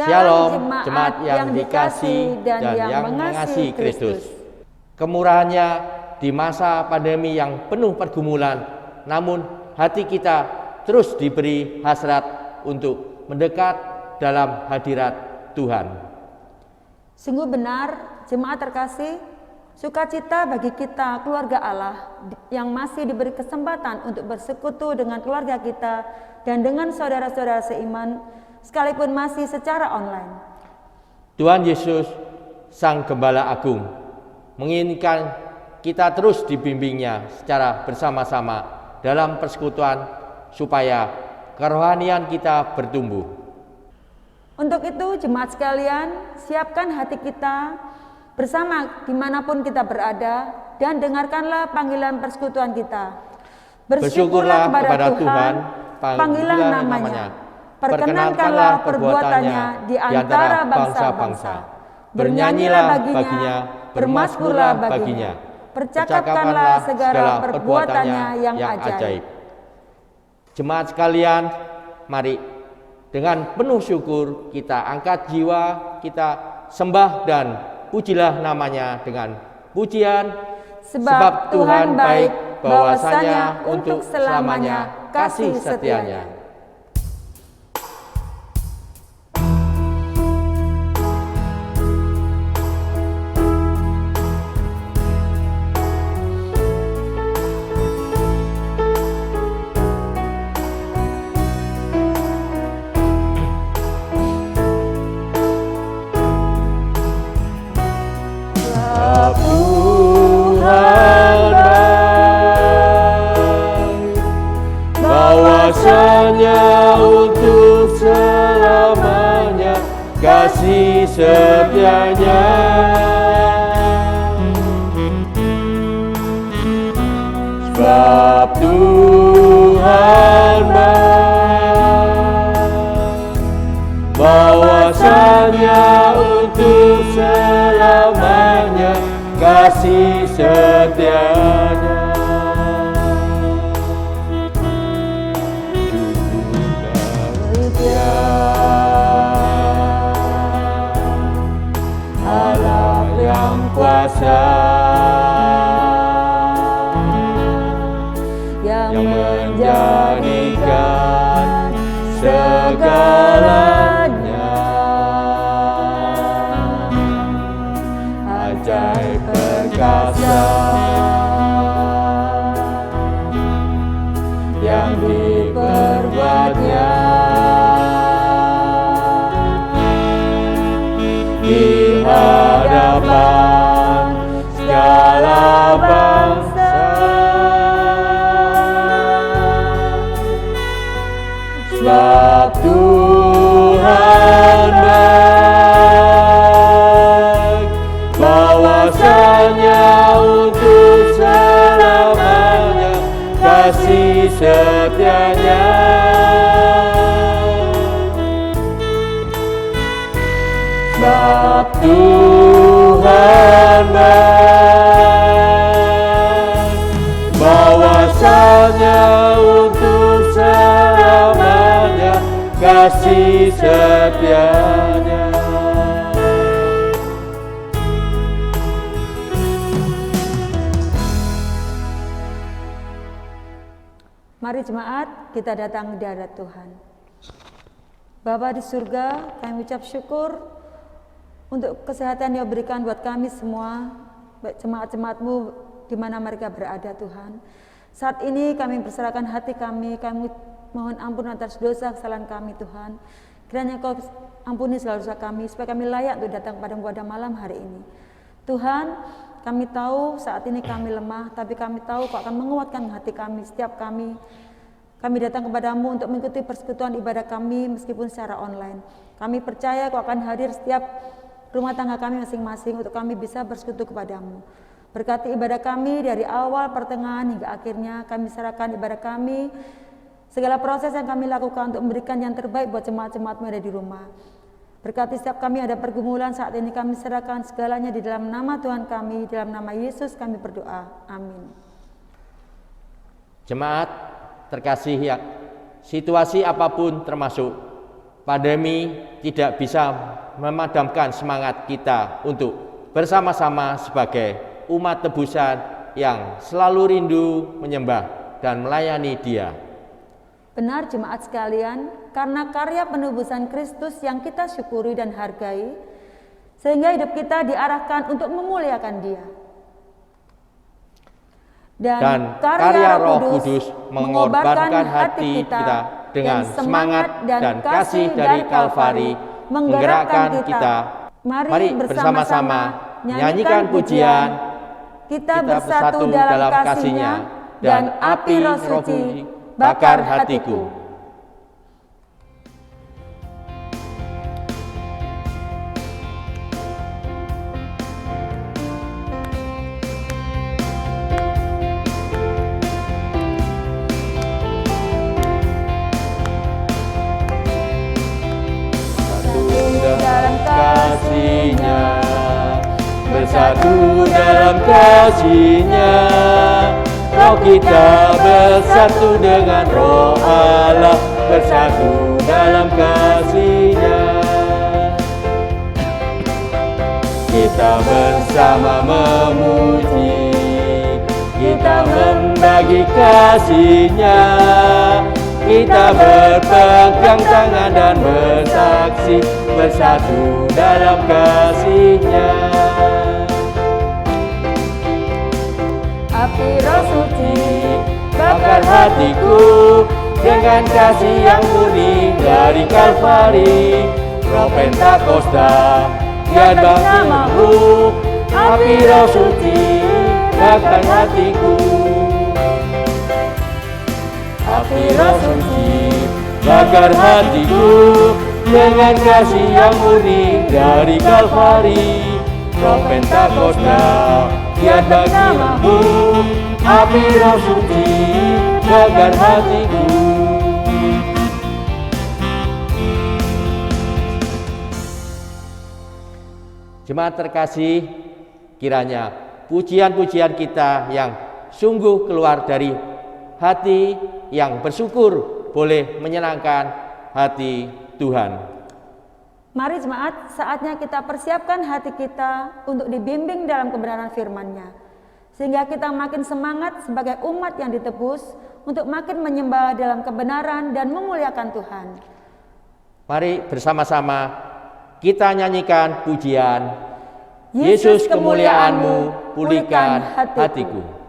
Shalom, jemaat yang dikasihi dan yang mengasihi Kristus. Kemurahannya di masa pandemi yang penuh pergumulan, namun hati kita terus diberi hasrat untuk mendekat dalam hadirat Tuhan. Sungguh benar, jemaat terkasih, sukacita bagi kita keluarga Allah yang masih diberi kesempatan untuk bersekutu dengan keluarga kita dan dengan saudara-saudara seiman, sekalipun masih secara online. Tuhan Yesus, Sang Gembala Agung, menginginkan kita terus dibimbingnya secara bersama-sama dalam persekutuan supaya kerohanian kita bertumbuh. Untuk itu, jemaat sekalian, siapkan hati kita bersama dimanapun kita berada dan dengarkanlah panggilan persekutuan kita. Bersyukurlah kepada Tuhan, panggilan namanya. Perkenankanlah perbuatannya di antara bangsa-bangsa. Bernyanyilah baginya, bermazmurlah baginya. Percakapkanlah segala perbuatannya yang ajaib. Jemaat sekalian, mari dengan penuh syukur kita angkat jiwa, kita sembah dan pujilah namanya dengan pujian. Sebab Tuhan baik, bahwasanya untuk selamanya kasih setianya. Untuk selamanya kasih setianya. Sebab Tuhan baik, bahwasanya untuk selamanya kasih setianya. Allah yang kuasa, yang menjadikan segalanya, ajaib perkasa yang diperbuatnya di hadapan segala bangsa. Sebab Tuhan baik, bahwasanya untuk selamanya kasih setianya. Sebab Tuhan baik, bahwasanya untuk selamanya kasih setianya. Mari jemaat, kita datang di hadirat Tuhan. Bapa di surga, kami ucap syukur untuk kesehatan yang berikan buat kami semua, baik jemaat-jemaat-Mu di mana mereka berada Tuhan. Saat ini kami berserahkan hati kami mohon ampun atas dosa kesalahan kami Tuhan. Kiranya Kau ampuni segala dosa kami, supaya kami layak untuk datang padamu pada malam hari ini. Tuhan, kami tahu saat ini kami lemah, tapi kami tahu Kau akan menguatkan hati kami, setiap kami. Kami datang kepadamu untuk mengikuti persekutuan ibadah kami meskipun secara online. Kami percaya Kau akan hadir setiap rumah tangga kami masing-masing untuk kami bisa bersekutu kepadamu. Berkati ibadah kami dari awal, pertengahan hingga akhirnya. Kami serahkan ibadah kami, segala proses yang kami lakukan untuk memberikan yang terbaik buat jemaat-jemaat-Mu yang ada di rumah. Berkati setiap kami ada pergumulan saat ini, kami serahkan segalanya di dalam nama Tuhan kami, di dalam nama Yesus kami berdoa. Amin. Jemaat terkasih, ya, situasi apapun termasuk pandemi tidak bisa memadamkan semangat kita untuk bersama-sama sebagai umat tebusan yang selalu rindu menyembah dan melayani Dia. Benar jemaat sekalian, karena karya penebusan Kristus yang kita syukuri dan hargai, sehingga hidup kita diarahkan untuk memuliakan Dia. Dan karya Roh Kudus mengorbankan hati kita dengan semangat dan kasih dari Kalvari, menggerakkan kita. Mari bersama-sama nyanyikan pujian, kita bersatu dalam kasih-Nya, dan api Roh Suci bakar hatiku. Bersatu dalam kasih-Nya, roh kita bersatu dengan roh Allah, bersatu dalam kasih-Nya. Kita bersama memuji, kita membagi kasih-Nya, kita berpegang tangan dan bersaksi, bersatu dalam kasih-Nya. Api Roh Suci bakar hatiku dengan kasih yang murni dari Kalvari. Roh Pentakosta tiada namamu, api Roh Suci bakar hatiku. Api Roh Suci bakar hatiku dengan kasih yang murni dari Kalvari. Roh Pentakosta tiada namamu, api Roh Suci bakar hatiku. Jemaat terkasih, kiranya pujian-pujian kita yang sungguh keluar dari hati yang bersyukur boleh menyenangkan hati Tuhan. Mari jemaat, saatnya kita persiapkan hati kita untuk dibimbing dalam kebenaran firman-Nya, sehingga kita makin semangat sebagai umat yang ditebus untuk makin menyembah dalam kebenaran dan memuliakan Tuhan. Mari bersama-sama kita nyanyikan pujian, Yesus kemuliaan-Mu pulihkan hatiku.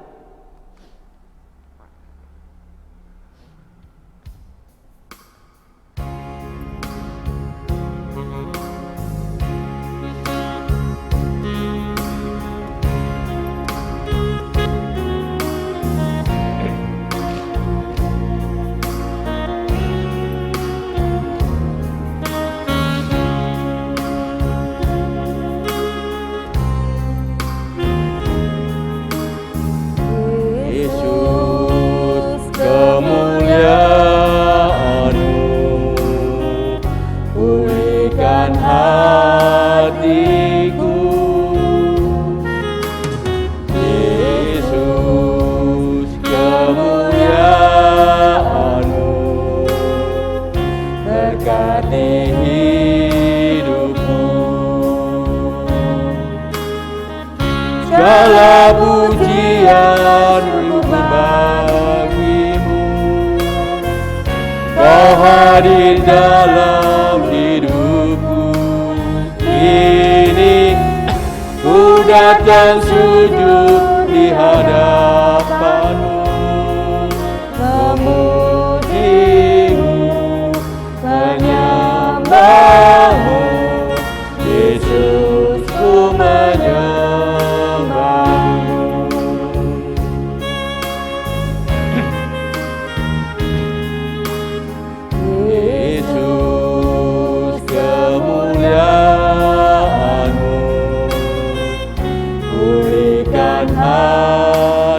Segala pujian bagi-Mu, Kau hadir dalam hidupku. Kini ku datang sujud di hadapan-Mu, memuji-Mu, menyembah-Mu. Yesus, ku menyembah.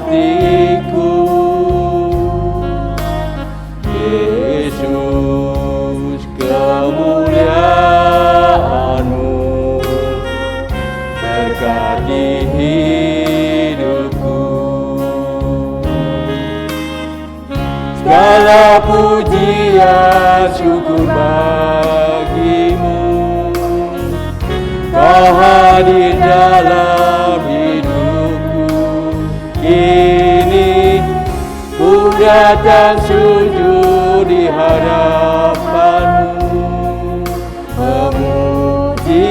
Hatiku, Yesus kemuliaan-Mu berkati hidupku. Segala pujian syukur datang sujud di hadapan-Mu, memuji-Mu,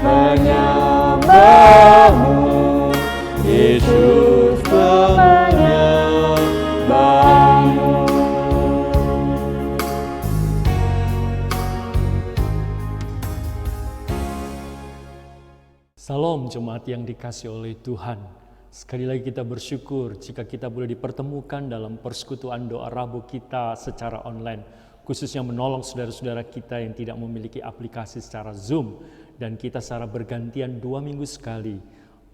menyembah-Mu, Yesus penyembah-Mu. Salam jemaat yang dikasihi oleh Tuhan. Sekali lagi kita bersyukur jika kita boleh dipertemukan dalam persekutuan doa Rabu kita secara online, khususnya menolong saudara-saudara kita yang tidak memiliki aplikasi secara Zoom, dan kita secara bergantian 2 minggu sekali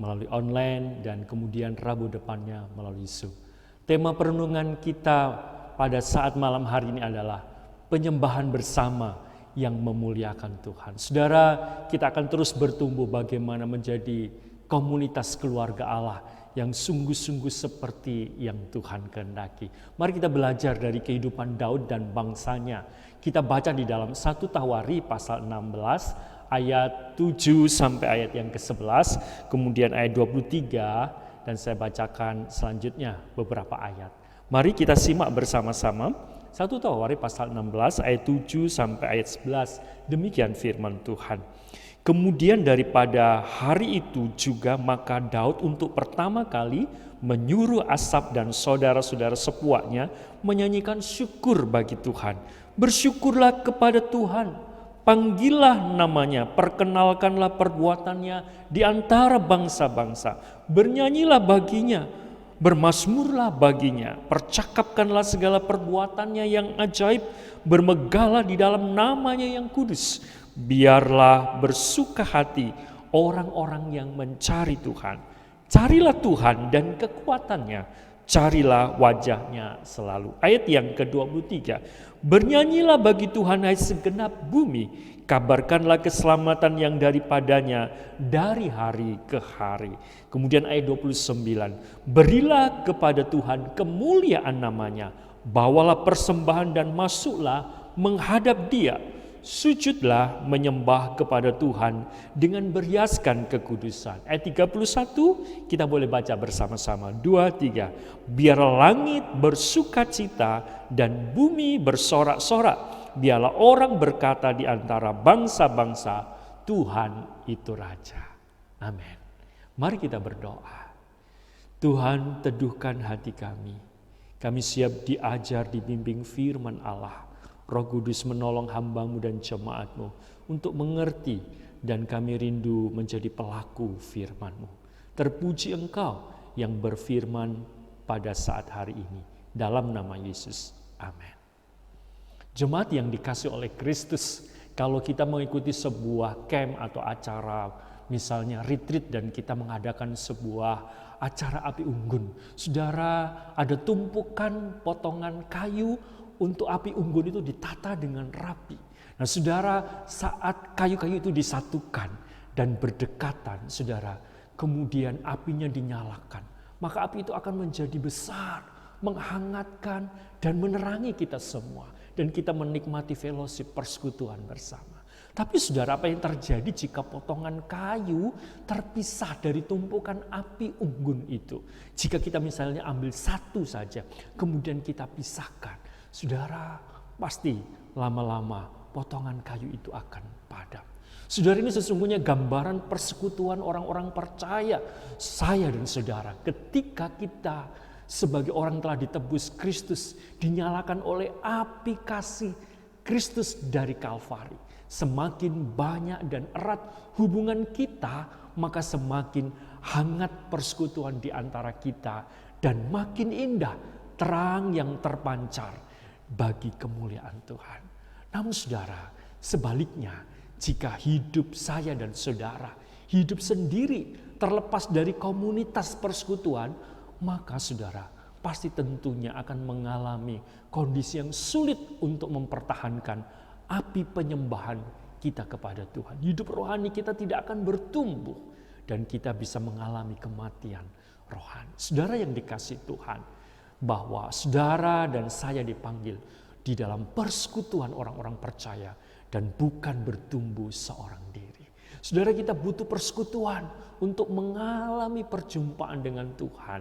melalui online dan kemudian Rabu depannya melalui Zoom. Tema perenungan kita pada saat malam hari ini adalah penyembahan bersama yang memuliakan Tuhan. Saudara, kita akan terus bertumbuh bagaimana menjadi komunitas keluarga Allah yang sungguh-sungguh seperti yang Tuhan kehendaki. Mari kita belajar dari kehidupan Daud dan bangsanya. Kita baca di dalam 1 Tawari pasal 16 ayat 7 sampai ayat yang ke-11, kemudian ayat 23, dan saya bacakan selanjutnya beberapa ayat. Mari kita simak bersama-sama 1 Tawari pasal 16 ayat 7 sampai ayat 11. Demikian firman Tuhan. Kemudian daripada hari itu juga maka Daud untuk pertama kali menyuruh Asaf dan saudara-saudara sepuaknya menyanyikan syukur bagi Tuhan. Bersyukurlah kepada Tuhan, panggillah namanya, perkenalkanlah perbuatannya di antara bangsa-bangsa. Bernyanyilah baginya, bermazmurlah baginya, percakapkanlah segala perbuatannya yang ajaib, bermegahlah di dalam namanya yang kudus. Biarlah bersuka hati orang-orang yang mencari Tuhan. Carilah Tuhan dan kekuatannya, carilah wajahnya selalu. Ayat yang ke-23, bernyanyilah bagi Tuhan hai segenap bumi, kabarkanlah keselamatan yang daripadanya dari hari ke hari. Kemudian ayat 29, berilah kepada Tuhan kemuliaan namanya, bawalah persembahan dan masuklah menghadap Dia. Sujudlah menyembah kepada Tuhan dengan berhiaskan kekudusan. Ayat 31 kita boleh baca bersama-sama. 2, 3. Biar langit bersukacita dan bumi bersorak-sorak. Biarlah orang berkata di antara bangsa-bangsa, Tuhan itu Raja. Amin. Mari kita berdoa. Tuhan, teduhkan hati kami. Kami siap diajar, dibimbing firman Allah. Roh Kudus menolong hamba-Mu dan jemaat-Mu untuk mengerti, dan kami rindu menjadi pelaku firman-Mu. Terpuji Engkau yang berfirman pada saat hari ini. Dalam nama Yesus. Amin. Jemaat yang dikasihi oleh Kristus, kalau kita mengikuti sebuah camp atau acara, misalnya retreat, dan kita mengadakan sebuah acara api unggun. Saudara, ada tumpukan potongan kayu untuk api unggun itu ditata dengan rapi. Nah saudara, saat kayu-kayu itu disatukan dan berdekatan, saudara, kemudian apinya dinyalakan, maka api itu akan menjadi besar, menghangatkan dan menerangi kita semua. Dan kita menikmati fellowship, persekutuan bersama. Tapi saudara, apa yang terjadi jika potongan kayu terpisah dari tumpukan api unggun itu? Jika kita misalnya ambil satu saja, kemudian kita pisahkan, saudara, pasti lama-lama potongan kayu itu akan padam. Saudara, ini sesungguhnya gambaran persekutuan orang-orang percaya, saya dan saudara, ketika kita sebagai orang telah ditebus Kristus, dinyalakan oleh api kasih Kristus dari Kalvari. Semakin banyak dan erat hubungan kita, maka semakin hangat persekutuan di antara kita, dan makin indah terang yang terpancar bagi kemuliaan Tuhan. Namun saudara, sebaliknya, jika hidup saya dan saudara hidup sendiri, terlepas dari komunitas persekutuan, maka saudara pasti tentunya akan mengalami kondisi yang sulit untuk mempertahankan api penyembahan kita kepada Tuhan. Hidup rohani kita tidak akan bertumbuh dan kita bisa mengalami kematian rohani. Saudara yang dikasihi Tuhan, bahwa saudara dan saya dipanggil di dalam persekutuan orang-orang percaya dan bukan bertumbuh seorang diri. Saudara, kita butuh persekutuan untuk mengalami perjumpaan dengan Tuhan.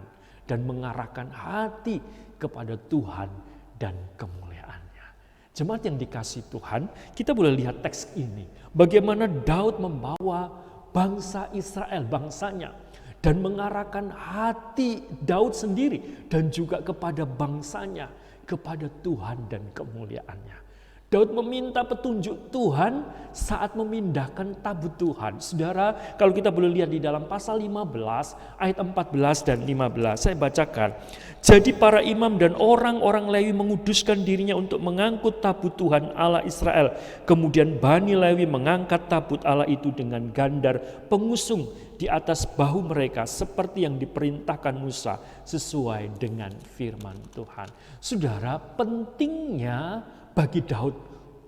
dan mengarahkan hati kepada Tuhan dan kemuliaannya. Jemaat yang dikasihi Tuhan, kita boleh lihat teks ini. Bagaimana Daud membawa bangsa Israel, bangsanya, dan mengarahkan hati Daud sendiri dan juga kepada bangsanya, kepada Tuhan dan kemuliaannya. Daud meminta petunjuk Tuhan saat memindahkan tabut Tuhan. Saudara, kalau kita boleh lihat di dalam pasal 15 ayat 14 dan 15, saya bacakan. Jadi para imam dan orang-orang Lewi menguduskan dirinya untuk mengangkut tabut Tuhan Allah Israel. Kemudian Bani Lewi mengangkat tabut Allah itu dengan gandar pengusung di atas bahu mereka seperti yang diperintahkan Musa sesuai dengan firman Tuhan. Saudara, pentingnya bagi Daud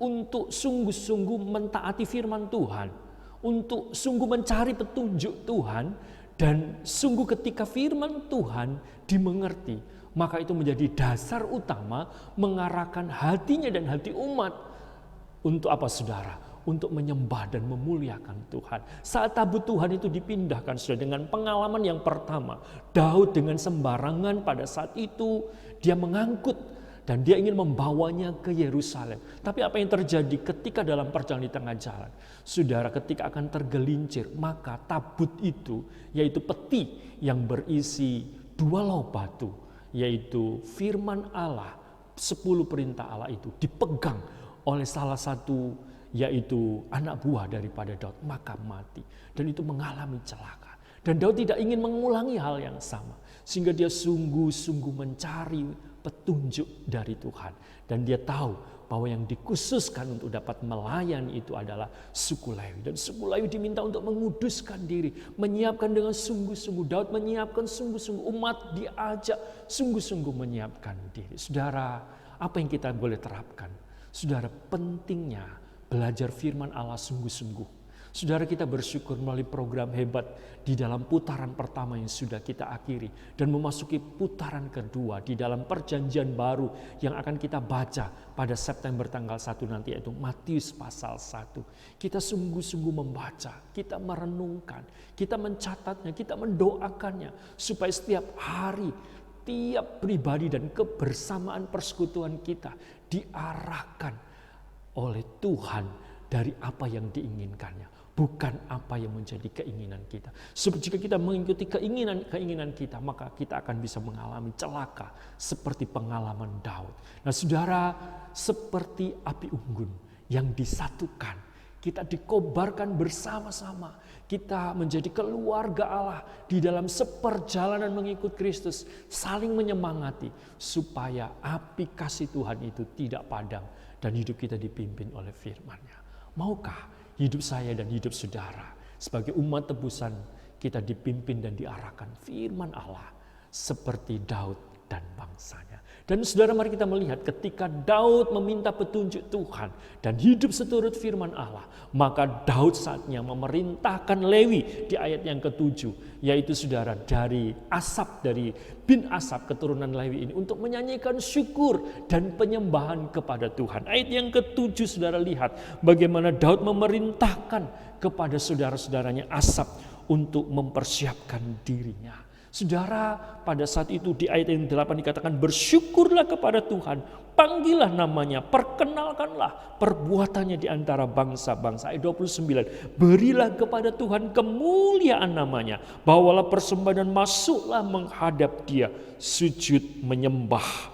untuk sungguh-sungguh mentaati firman Tuhan, untuk sungguh mencari petunjuk Tuhan, dan sungguh ketika firman Tuhan dimengerti, maka itu menjadi dasar utama mengarahkan hatinya dan hati umat untuk apa, saudara? Untuk menyembah dan memuliakan Tuhan. Saat tabut Tuhan itu dipindahkan, saudara, dengan pengalaman yang pertama, Daud dengan sembarangan pada saat itu dia mengangkut dan dia ingin membawanya ke Yerusalem. Tapi apa yang terjadi ketika dalam perjalanan di tengah jalan? Saudara, ketika akan tergelincir, maka tabut itu, yaitu peti yang berisi 2 lauk batu, yaitu firman Allah, 10 perintah Allah itu dipegang oleh salah satu, yaitu anak buah daripada Daud, maka mati. Dan itu mengalami celaka. Dan Daud tidak ingin mengulangi hal yang sama. Sehingga dia sungguh-sungguh mencari petunjuk dari Tuhan. Dan dia tahu bahwa yang dikhususkan untuk dapat melayani itu adalah suku Lewi. Dan suku Lewi diminta untuk menguduskan diri, menyiapkan dengan sungguh-sungguh. Daud menyiapkan sungguh-sungguh, umat diajak sungguh-sungguh menyiapkan diri. Saudara, apa yang kita boleh terapkan? Saudara, pentingnya belajar firman Allah sungguh-sungguh. Saudara, kita bersyukur melalui program hebat di dalam putaran pertama yang sudah kita akhiri. Dan memasuki putaran kedua di dalam perjanjian baru yang akan kita baca pada September tanggal 1 nanti, yaitu Matius pasal 1. Kita sungguh-sungguh membaca, kita merenungkan, kita mencatatnya, kita mendoakannya. Supaya setiap hari, tiap pribadi dan kebersamaan persekutuan kita diarahkan oleh Tuhan dari apa yang diinginkannya. Bukan apa yang menjadi keinginan kita. Sebab jika kita mengikuti keinginan kita, maka kita akan bisa mengalami celaka seperti pengalaman Daud. Nah, saudara, seperti api unggun yang disatukan, kita dikobarkan bersama-sama. Kita menjadi keluarga Allah di dalam seperjalanan mengikut Kristus, saling menyemangati supaya api kasih Tuhan itu tidak padam dan hidup kita dipimpin oleh firman-Nya. Maukah hidup saya dan hidup saudara sebagai umat tebusan kita dipimpin dan diarahkan firman Allah seperti Daud dan bangsanya? Dan saudara, mari kita melihat ketika Daud meminta petunjuk Tuhan dan hidup seturut firman Allah, maka Daud saatnya memerintahkan Lewi di ayat yang ke-7, yaitu saudara dari bin Asaf keturunan Lewi ini untuk menyanyikan syukur dan penyembahan kepada Tuhan. Ayat yang ke-7, saudara lihat bagaimana Daud memerintahkan kepada saudara-saudaranya Asaf untuk mempersiapkan dirinya. Saudara, pada saat itu di ayat yang 8 dikatakan, bersyukurlah kepada Tuhan, panggillah namanya, perkenalkanlah perbuatannya di antara bangsa-bangsa. Ayat 29, berilah kepada Tuhan kemuliaan namanya, bawalah persembahan dan masuklah menghadap Dia, sujud menyembah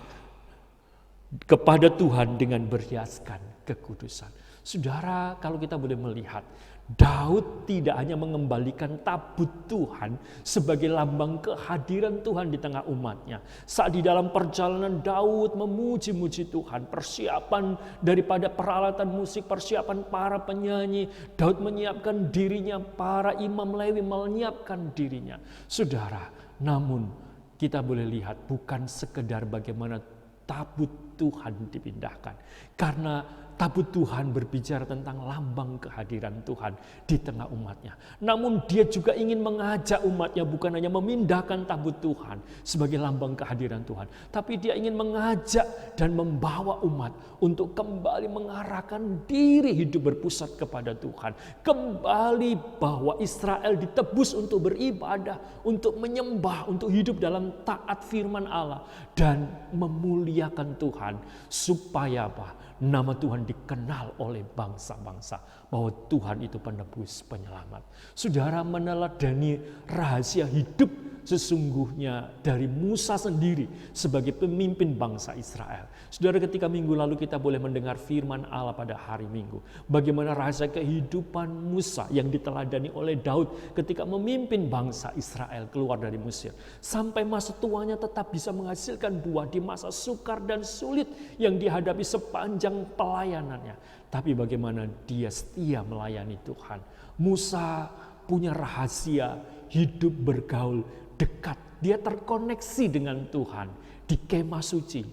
kepada Tuhan dengan berhiaskan kekudusan. Saudara, kalau kita boleh melihat, Daud tidak hanya mengembalikan tabut Tuhan sebagai lambang kehadiran Tuhan di tengah umatnya. Saat di dalam perjalanan Daud memuji-muji Tuhan, persiapan daripada peralatan musik, persiapan para penyanyi, Daud menyiapkan dirinya, para imam Lewi menyiapkan dirinya. Saudara, namun kita boleh lihat bukan sekedar bagaimana tabut Tuhan dipindahkan. Karena tabut Tuhan berbicara tentang lambang kehadiran Tuhan di tengah umatnya. Namun dia juga ingin mengajak umatnya bukan hanya memindahkan tabut Tuhan sebagai lambang kehadiran Tuhan. Tapi dia ingin mengajak dan membawa umat untuk kembali mengarahkan diri hidup berpusat kepada Tuhan. Kembali bahwa Israel ditebus untuk beribadah, untuk menyembah, untuk hidup dalam taat firman Allah. Dan memuliakan Tuhan supaya apa? Nama Tuhan dikenal oleh bangsa-bangsa bahwa Tuhan itu penebus, penyelamat. Saudara, meneladani rahasia hidup sesungguhnya dari Musa sendiri sebagai pemimpin bangsa Israel. Saudara, ketika minggu lalu kita boleh mendengar firman Allah pada hari Minggu, bagaimana rahasia kehidupan Musa yang diteladani oleh Daud ketika memimpin bangsa Israel keluar dari Mesir. Sampai masa tuanya tetap bisa menghasilkan buah di masa sukar dan sulit yang dihadapi sepanjang pelayanannya. Tapi bagaimana dia setia melayani Tuhan. Musa punya rahasia hidup bergaul dekat. Dia terkoneksi dengan Tuhan di kemah suci.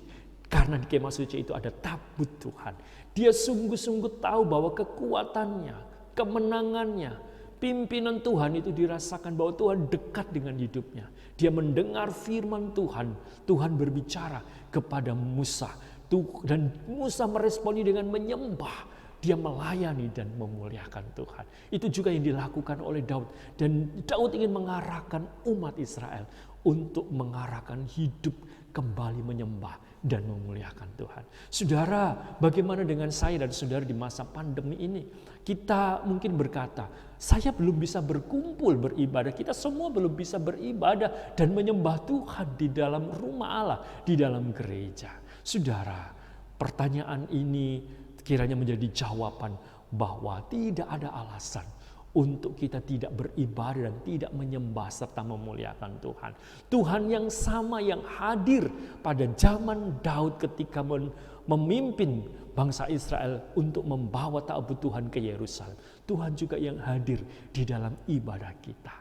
Karena di kemah suci itu ada tabut Tuhan. Dia sungguh-sungguh tahu bahwa kekuatannya, kemenangannya, pimpinan Tuhan itu dirasakan bahwa Tuhan dekat dengan hidupnya. Dia mendengar firman Tuhan. Tuhan berbicara kepada Musa. Dan Musa meresponi dengan menyembah. Dia melayani dan memuliakan Tuhan. Itu juga yang dilakukan oleh Daud. Dan Daud ingin mengarahkan umat Israel untuk mengarahkan hidup kembali menyembah dan memuliakan Tuhan. Saudara, bagaimana dengan saya dan saudara di masa pandemi ini? Kita mungkin berkata, saya belum bisa berkumpul beribadah. Kita semua belum bisa beribadah dan menyembah Tuhan di dalam rumah Allah, di dalam gereja. Saudara, pertanyaan ini kiranya menjadi jawaban bahwa tidak ada alasan untuk kita tidak beribadah dan tidak menyembah serta memuliakan Tuhan. Tuhan yang sama yang hadir pada zaman Daud ketika memimpin bangsa Israel untuk membawa tabut Tuhan ke Yerusalem. Tuhan juga yang hadir di dalam ibadah kita.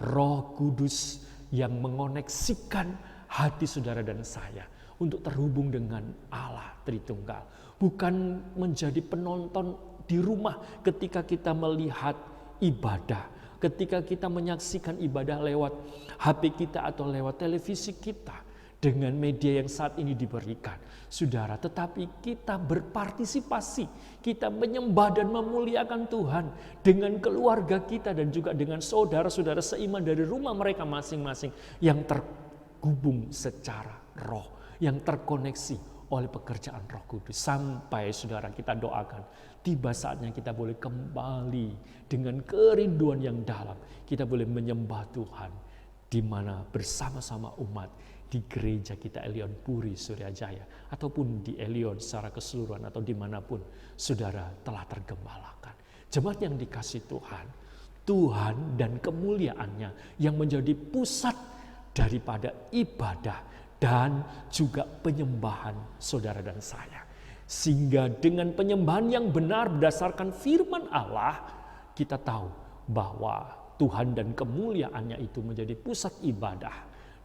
Roh Kudus yang mengoneksikan hati saudara dan saya untuk terhubung dengan Allah Tritunggal. Bukan menjadi penonton di rumah ketika kita melihat ibadah. Ketika kita menyaksikan ibadah lewat HP kita atau lewat televisi kita. Dengan media yang saat ini diberikan. Saudara, tetapi kita berpartisipasi. Kita menyembah dan memuliakan Tuhan. Dengan keluarga kita dan juga dengan saudara-saudara seiman dari rumah mereka masing-masing. Yang terhubung secara roh. Yang terkoneksi oleh pekerjaan Roh Kudus. Sampai saudara kita doakan, tiba saatnya kita boleh kembali dengan kerinduan yang dalam. Kita boleh menyembah Tuhan di mana bersama-sama umat di gereja kita Elion Puri Suryajaya ataupun di Elion secara keseluruhan atau dimanapun saudara telah tergembalakan. Jemaat yang dikasihi Tuhan, Tuhan dan kemuliaannya yang menjadi pusat daripada ibadah dan juga penyembahan saudara dan saya. Sehingga dengan penyembahan yang benar berdasarkan firman Allah, kita tahu bahwa Tuhan dan kemuliaannya itu menjadi pusat ibadah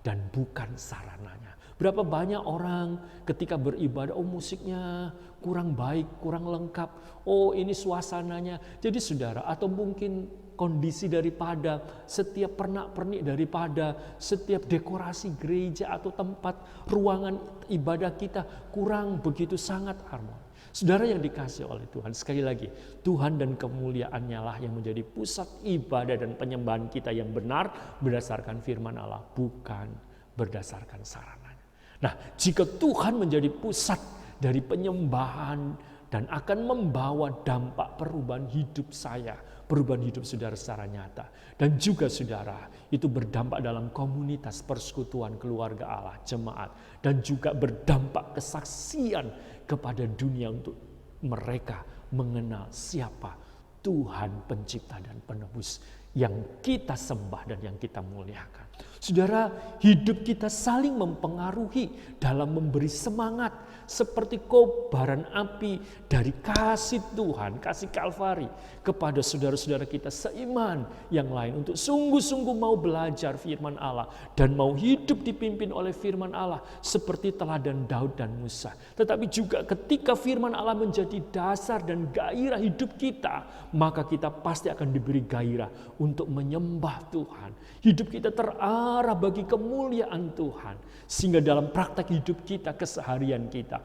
dan bukan sarananya. Berapa banyak orang ketika beribadah, oh musiknya kurang baik, kurang lengkap, oh ini suasananya. Jadi saudara, atau mungkin kondisi daripada setiap pernak-pernik daripada setiap dekorasi gereja atau tempat ruangan ibadah kita kurang begitu sangat harmoni. Saudara yang dikasihi oleh Tuhan, sekali lagi Tuhan dan kemuliaannya lah yang menjadi pusat ibadah dan penyembahan kita yang benar berdasarkan firman Allah, bukan berdasarkan sarananya. Nah, jika Tuhan menjadi pusat dari penyembahan dan akan membawa dampak perubahan hidup saya, perubahan hidup saudara secara nyata. Dan juga saudara, itu berdampak dalam komunitas persekutuan keluarga Allah, jemaat. Dan juga berdampak kesaksian kepada dunia untuk mereka mengenal siapa Tuhan pencipta dan penebus yang kita sembah dan yang kita muliakan. Saudara, hidup kita saling mempengaruhi dalam memberi semangat seperti kobaran api dari kasih Tuhan, kasih Kalvari kepada saudara-saudara kita seiman yang lain untuk sungguh-sungguh mau belajar firman Allah dan mau hidup dipimpin oleh firman Allah seperti teladan Daud dan Musa. Tetapi juga ketika firman Allah menjadi dasar dan gairah hidup kita, maka kita pasti akan diberi gairah untuk menyembah Tuhan. Hidup kita terarah bagi kemuliaan Tuhan. Sehingga dalam praktek hidup kita, keseharian kita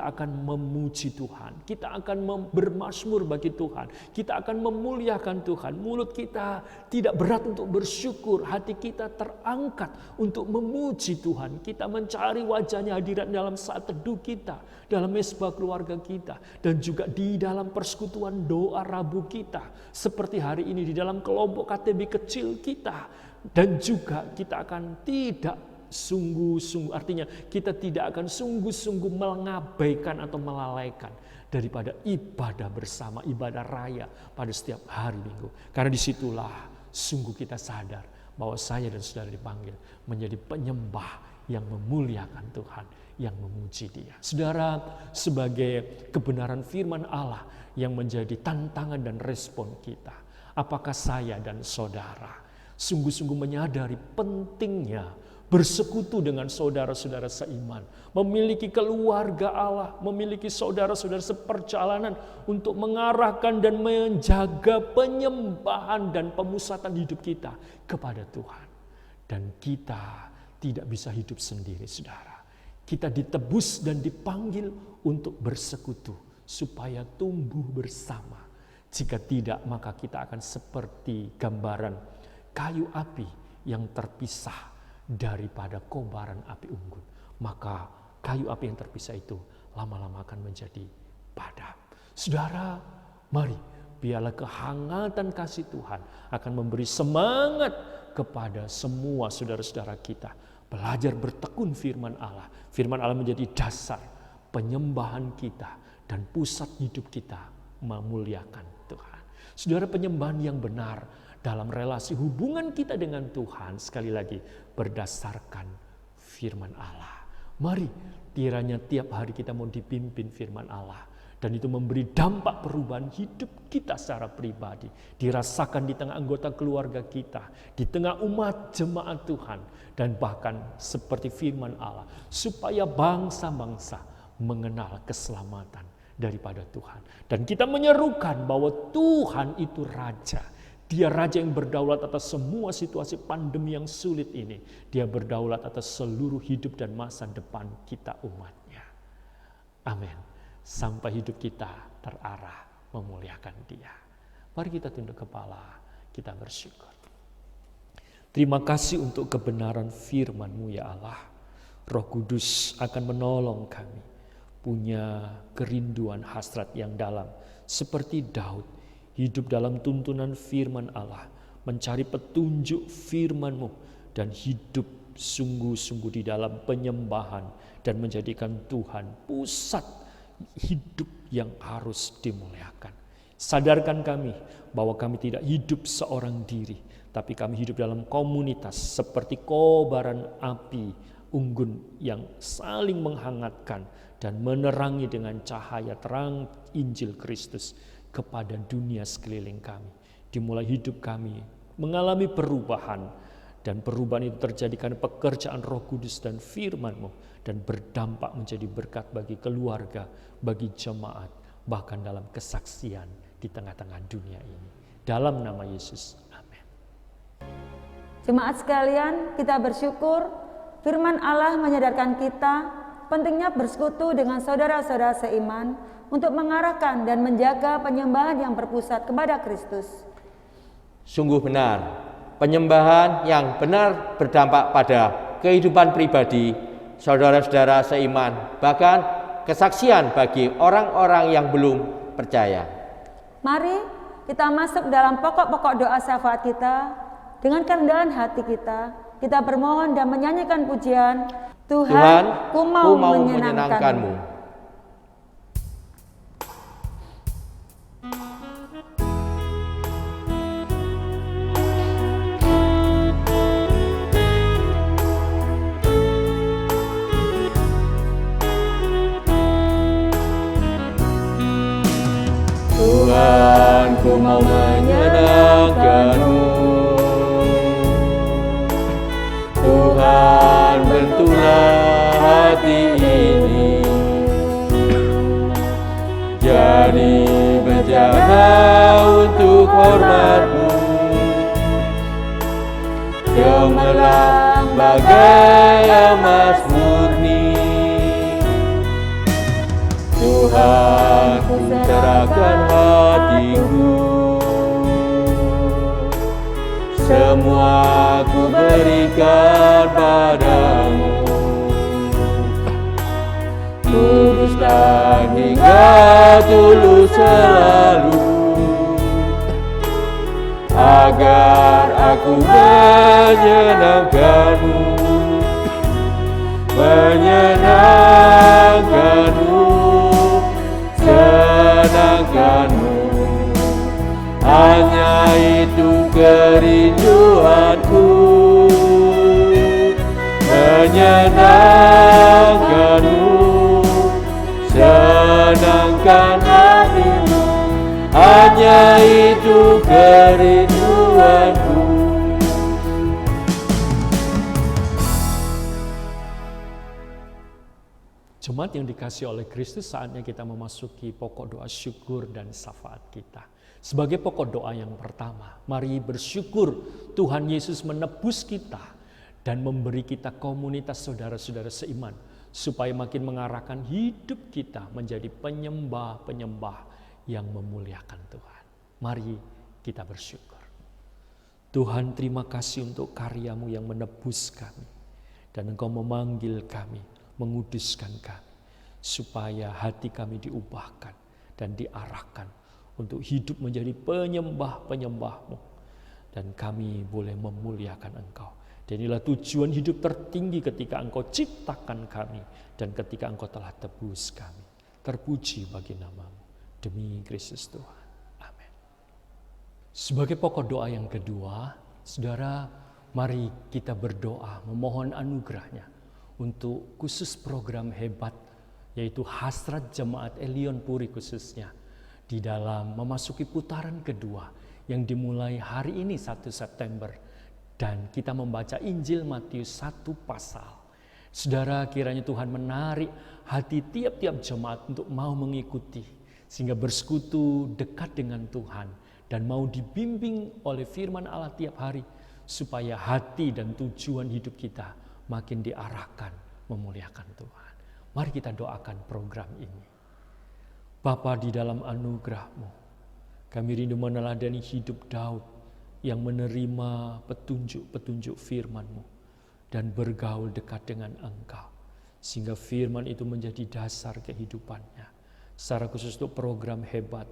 akan memuji Tuhan. Kita akan bermazmur bagi Tuhan. Kita akan memuliakan Tuhan. Mulut kita tidak berat untuk bersyukur. Hati kita terangkat untuk memuji Tuhan. Kita mencari wajahnya, hadirat dalam saat teduh kita, dalam mesbah keluarga kita, dan juga di dalam persekutuan doa Rabu kita. Seperti hari ini di dalam kelompok KTB kecil kita. Dan juga kita akan tidak sungguh-sungguh, artinya kita tidak akan sungguh-sungguh mengabaikan atau melalaikan daripada ibadah bersama, ibadah raya pada setiap hari Minggu. Karena disitulah sungguh kita sadar bahwa saya dan saudara dipanggil menjadi penyembah yang memuliakan Tuhan, yang memuji Dia. Saudara, sebagai kebenaran firman Allah yang menjadi tantangan dan respon kita, apakah saya dan saudara sungguh-sungguh menyadari pentingnya bersekutu dengan saudara-saudara seiman, memiliki keluarga Allah, memiliki saudara-saudara seperjalanan untuk mengarahkan dan menjaga penyembahan dan pemusatan hidup kita kepada Tuhan. Dan kita tidak bisa hidup sendiri, saudara. Kita ditebus dan dipanggil untuk bersekutu supaya tumbuh bersama. Jika tidak, maka kita akan seperti gambaran kayu api yang terpisah daripada kobaran api unggun. Maka kayu api yang terpisah itu lama-lama akan menjadi padam. Saudara, mari biarlah kehangatan kasih Tuhan akan memberi semangat kepada semua saudara-saudara kita. Belajar bertekun firman Allah. Firman Allah menjadi dasar penyembahan kita dan pusat hidup kita memuliakan Tuhan. Saudara, penyembahan yang benar dalam relasi hubungan kita dengan Tuhan sekali lagi berdasarkan firman Allah. Mari kiranya tiap hari kita mau dipimpin firman Allah. Dan itu memberi dampak perubahan hidup kita secara pribadi. Dirasakan di tengah anggota keluarga kita. Di tengah umat jemaat Tuhan. Dan bahkan seperti firman Allah. Supaya bangsa-bangsa mengenal keselamatan daripada Tuhan. Dan kita menyerukan bahwa Tuhan itu Raja. Dia Raja yang berdaulat atas semua situasi pandemi yang sulit ini. Dia berdaulat atas seluruh hidup dan masa depan kita umatnya. Amin. Sampai hidup kita terarah memuliakan Dia. Mari kita tunduk kepala, kita bersyukur. Terima kasih untuk kebenaran firman-Mu ya Allah. Roh Kudus akan menolong kami. Punya kerinduan hasrat yang dalam. Seperti Daud. Hidup dalam tuntunan firman Allah, mencari petunjuk firman-Mu, dan hidup sungguh-sungguh di dalam penyembahan dan menjadikan Tuhan pusat hidup yang harus dimuliakan. Sadarkan kami bahwa kami tidak hidup seorang diri, tapi kami hidup dalam komunitas seperti kobaran api unggun yang saling menghangatkan dan menerangi dengan cahaya terang Injil Kristus kepada dunia sekeliling kami. Dimulai hidup kami mengalami perubahan, dan perubahan itu terjadi karena pekerjaan Roh Kudus dan firman-Mu, dan berdampak menjadi berkat bagi keluarga, bagi jemaat, bahkan dalam kesaksian di tengah-tengah dunia ini. Dalam nama Yesus, amin. Jemaat sekalian, kita bersyukur firman Allah menyadarkan kita pentingnya bersekutu dengan saudara-saudara seiman untuk mengarahkan dan menjaga penyembahan yang berpusat kepada Kristus. Sungguh benar, penyembahan yang benar berdampak pada kehidupan pribadi saudara-saudara seiman, bahkan kesaksian bagi orang-orang yang belum percaya. Mari kita masuk dalam pokok-pokok doa syafaat kita. Dengan kerendahan hati kita bermohon dan menyanyikan pujian, Tuhan, ku mau menyenangkan-Mu. hati ini jadi bejana untuk hormat-Mu, gemerlap bagai emas murni. Tuhan, ku serahkan hatiku, semua ku berikan padamu. Kudus dan hingga tulus selalu, agar aku menyenangkan-Mu, menyenangkan-Mu, senangkan-Mu. Hanya itu kerinduanku, menyenangkan-Mu, senangkan hati-Mu. Hanya itu kerinduanku. Jemaat yang dikasihi oleh Kristus, saatnya kita memasuki pokok doa syukur dan syafaat kita. Sebagai pokok doa yang pertama, mari bersyukur Tuhan Yesus menebus kita dan memberi kita komunitas saudara-saudara seiman, supaya makin mengarahkan hidup kita menjadi penyembah-penyembah yang memuliakan Tuhan. Mari kita bersyukur. Tuhan, terima kasih untuk karya-Mu yang menebus kami, dan Engkau memanggil kami, menguduskan kami, supaya hati kami diubahkan dan diarahkan untuk hidup menjadi penyembah-penyembah-Mu, dan kami boleh memuliakan Engkau. Dan inilah tujuan hidup tertinggi ketika Engkau ciptakan kami dan ketika Engkau telah tebus kami. Terpuji bagi nama-Mu. Demi Kristus Tuhan. Amin. Sebagai pokok doa yang kedua, saudara, mari kita berdoa memohon anugerah-Nya untuk khusus program hebat, yaitu Hasrat Jemaat Elion Puri khususnya, di dalam memasuki putaran kedua yang dimulai hari ini 1 September. Dan kita membaca Injil Matius 1 pasal. Saudara, kiranya Tuhan menarik hati tiap-tiap jemaat untuk mau mengikuti, sehingga bersekutu dekat dengan Tuhan dan mau dibimbing oleh firman Allah tiap hari, supaya hati dan tujuan hidup kita makin diarahkan memuliakan Tuhan. Mari kita doakan program ini. Bapa, di dalam anugerah-Mu, kami rindu meneladani hidup Daud yang menerima petunjuk-petunjuk firman-Mu dan bergaul dekat dengan Engkau, sehingga firman itu menjadi dasar kehidupannya. Secara khusus untuk program hebat,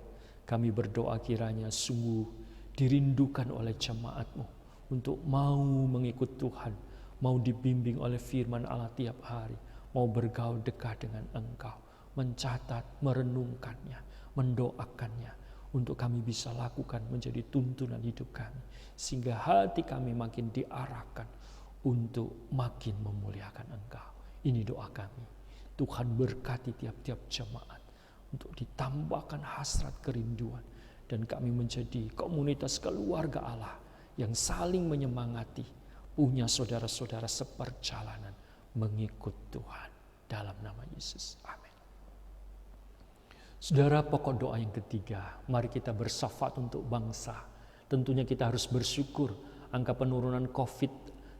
kami berdoa kiranya sungguh dirindukan oleh jemaat-Mu untuk mau mengikut Tuhan, mau dibimbing oleh firman Allah tiap hari, mau bergaul dekat dengan Engkau, mencatat, merenungkannya, mendoakannya, untuk kami bisa lakukan menjadi tuntunan hidup kami, sehingga hati kami makin diarahkan untuk makin memuliakan Engkau. Ini doa kami. Tuhan berkati tiap-tiap jemaat untuk ditambahkan hasrat kerinduan, dan kami menjadi komunitas keluarga Allah yang saling menyemangati, punya saudara-saudara seperjalanan mengikut Tuhan, dalam nama Yesus. Amin. Saudara, pokok doa yang ketiga, mari kita bersyafaat untuk bangsa. Tentunya kita harus bersyukur angka penurunan COVID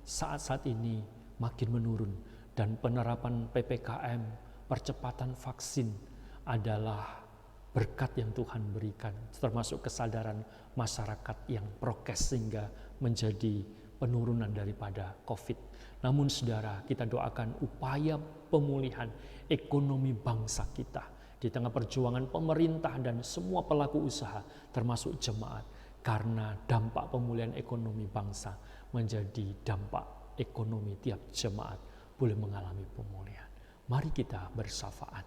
saat-saat ini makin menurun, dan penerapan PPKM, percepatan vaksin adalah berkat yang Tuhan berikan, termasuk kesadaran masyarakat yang prokes sehingga menjadi penurunan daripada COVID. Namun saudara, kita doakan upaya pemulihan ekonomi bangsa kita di tengah perjuangan pemerintah dan semua pelaku usaha, termasuk jemaat, karena dampak pemulihan ekonomi bangsa menjadi dampak ekonomi tiap jemaat boleh mengalami pemulihan. Mari kita bersyafaat.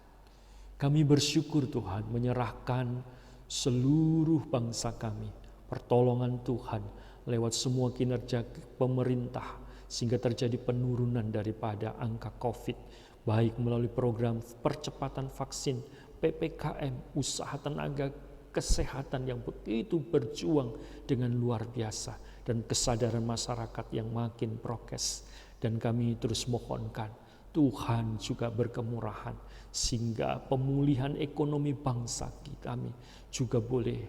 Kami bersyukur Tuhan, menyerahkan seluruh bangsa kami, pertolongan Tuhan lewat semua kinerja pemerintah, sehingga terjadi penurunan daripada angka COVID, baik melalui program percepatan vaksin, PPKM, usaha tenaga kesehatan yang begitu berjuang dengan luar biasa, dan kesadaran masyarakat yang makin prokes. Dan kami terus mohonkan Tuhan juga berkemurahan sehingga pemulihan ekonomi bangsa kami juga boleh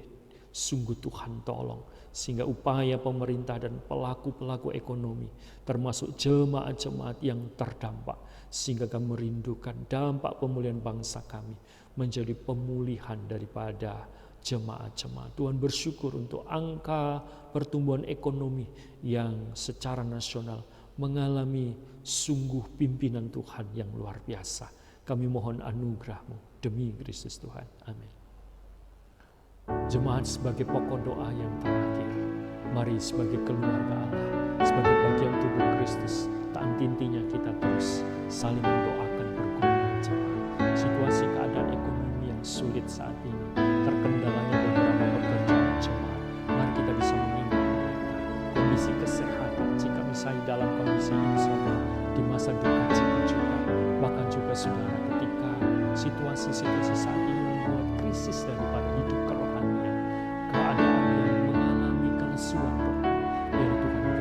sungguh Tuhan tolong. Sehingga upaya pemerintah dan pelaku-pelaku ekonomi termasuk jemaat-jemaat yang terdampak. Sehingga kami merindukan dampak pemulihan bangsa kami menjadi pemulihan daripada jemaat-jemaat. Tuhan bersyukur untuk angka pertumbuhan ekonomi yang secara nasional mengalami sungguh pimpinan Tuhan yang luar biasa. Kami mohon anugerah-Mu demi Kristus Tuhan. Amin. Jemaat sebagai pokok doa yang terakhir, mari sebagai keluarga Allah, sebagai bagian tubuh Kristus, tak henti-hentinya kita terus saling mendoakan pergumulan jemaat. Situasi keadaan ekonomi yang sulit saat ini, terkendalanya beberapa pekerjaan jemaat, mari kita bisa mengingat mereka. Kondisi kesehatan, jika misalnya dalam kondisi ini sama di masa dekat juga, bahkan juga saudara ketika situasi-situasi saat ini membuat krisis daripada hidup kerohanian, keadaan yang mengalami kelesuan, biar Tuhan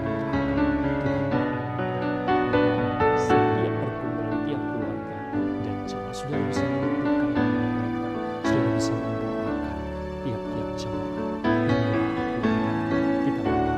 setiap pergumulan tiap keluarga dan jemaat. Saudara bisa mengumpulkan mereka, saudara bisa mendoakan tiap-tiap jemaat. Kita berdoa.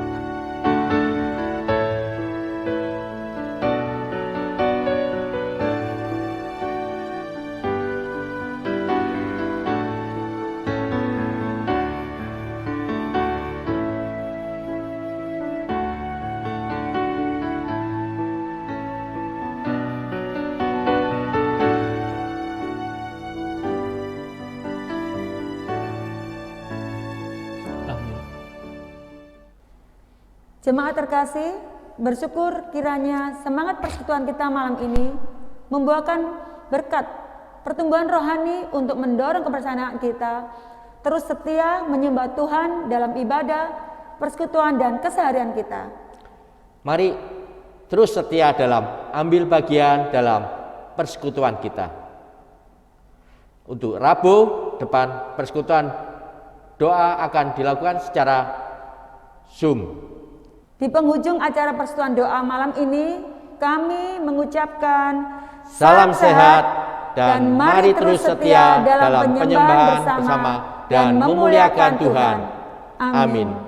Jemaat terkasih, bersyukur kiranya semangat persekutuan kita malam ini membuahkan berkat pertumbuhan rohani untuk mendorong kebersamaan kita terus setia menyembah Tuhan dalam ibadah, persekutuan dan keseharian kita. Mari terus setia dalam ambil bagian dalam persekutuan kita. Untuk Rabu depan persekutuan, doa akan dilakukan secara Zoom. Di penghujung acara persekutuan doa malam ini, kami mengucapkan salam sehat dan mari terus setia dalam penyembahan bersama dan memuliakan Tuhan. Amin.